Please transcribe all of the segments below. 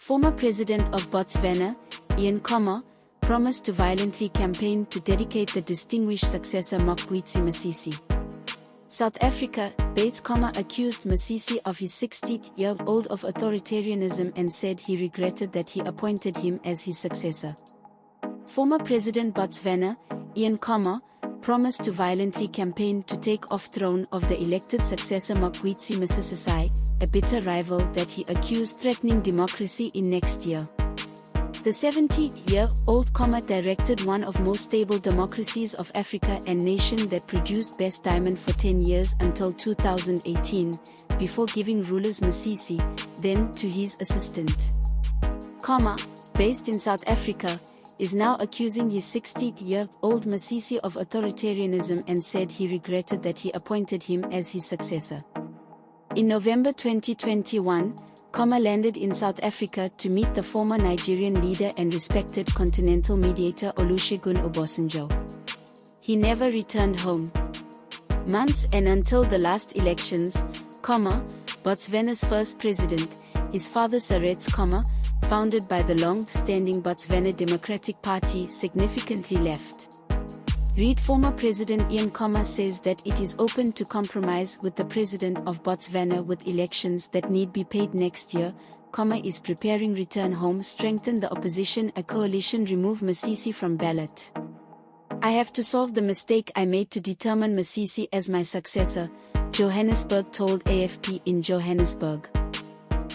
Former President of Botsvana, Ian Khama, promised to violently campaign to dedicate the distinguished successor Mokgweetsi Masisi. South Africa-based Khama accused Masisi of his 60-year-old of authoritarianism and said he regretted that he appointed him as his successor. Former President Botsvana, Ian Khama, promised to violently campaign to take off throne of the elected successor Mokgweetsi Masisisi, a bitter rival that he accused threatening democracy in next year. The 70-year-old Khama directed one of most stable democracies of Africa and nation that produced best diamond for 10 years until 2018, before giving rulers Masisi, then to his assistant. Khama, based in South Africa, is now accusing his 60-year-old Masisi of authoritarianism and said he regretted that he appointed him as his successor. In November 2021, Khama landed in South Africa to meet the former Nigerian leader and respected continental mediator Olusegun Obasanjo. He never returned home. Months and until the last elections, Khama, Botsvana's first president, his father Seretse Khama, founded by the long-standing Botswana Democratic Party, significantly left. ReadFormer President Ian Khama says that it is open to compromise with the President of Botsvana with elections that need be paid next year. Khama is preparing return home, strengthen the opposition, a coalition remove Masisi from ballot. I have to solve the mistake I made to determine Masisi as my successor, Johannesburg told AFP in Johannesburg.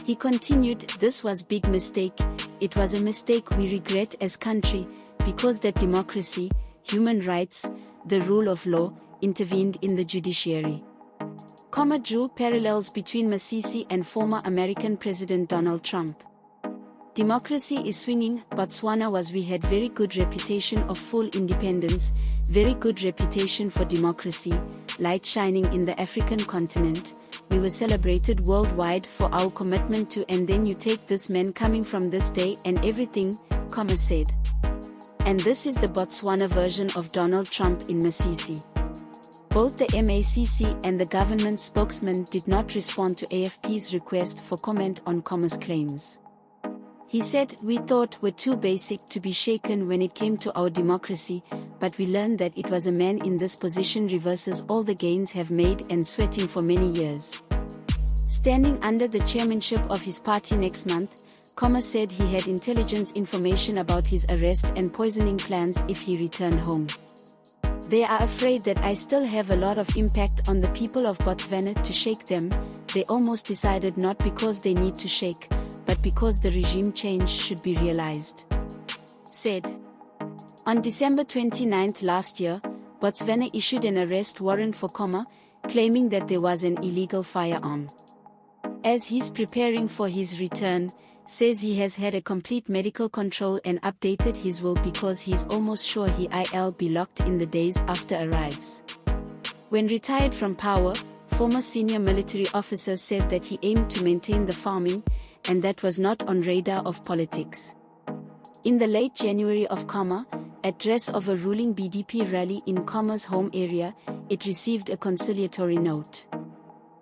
He continued, this was big mistake, it was a mistake we regret as country, because that democracy, human rights, the rule of law, intervened in the judiciary. Khama drew parallels between Masisi and former American President Donald Trump. Democracy is swinging. Botswana we had very good reputation of full independence, very good reputation for democracy, light shining in the African continent. We were celebrated worldwide for our commitment to, and then you take this man coming from this day and everything, Khama said. And this is the Botswana version of Donald Trump in Masisi. Both the MACC and the government spokesman did not respond to AFP's request for comment on Khama's claims. He said, we thought we're too basic to be shaken when it came to our democracy, but we learned that it was a man in this position reverses all the gains have made and sweating for many years. Standing under the chairmanship of his party next month, Khama said he had intelligence information about his arrest and poisoning plans if he returned home. They are afraid that I still have a lot of impact on the people of Botswana to shake them. They almost decided not because they need to shake, but because the regime change should be realized. Said. On December 29 last year, Botswana issued an arrest warrant for Khama, claiming that there was an illegal firearm. As he's preparing for his return, says he has had a complete medical control and updated his will because he's almost sure he'll be locked in the days after arrives. When retired from power, former senior military officer said that he aimed to maintain the farming, and that was not on radar of politics. In the late January of Khama, address of a ruling BDP rally in Khama's home area, it received a conciliatory note.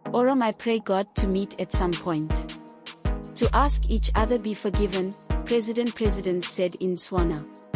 Orum I pray God to meet at some point. To ask each other be forgiven, President said in Tswana.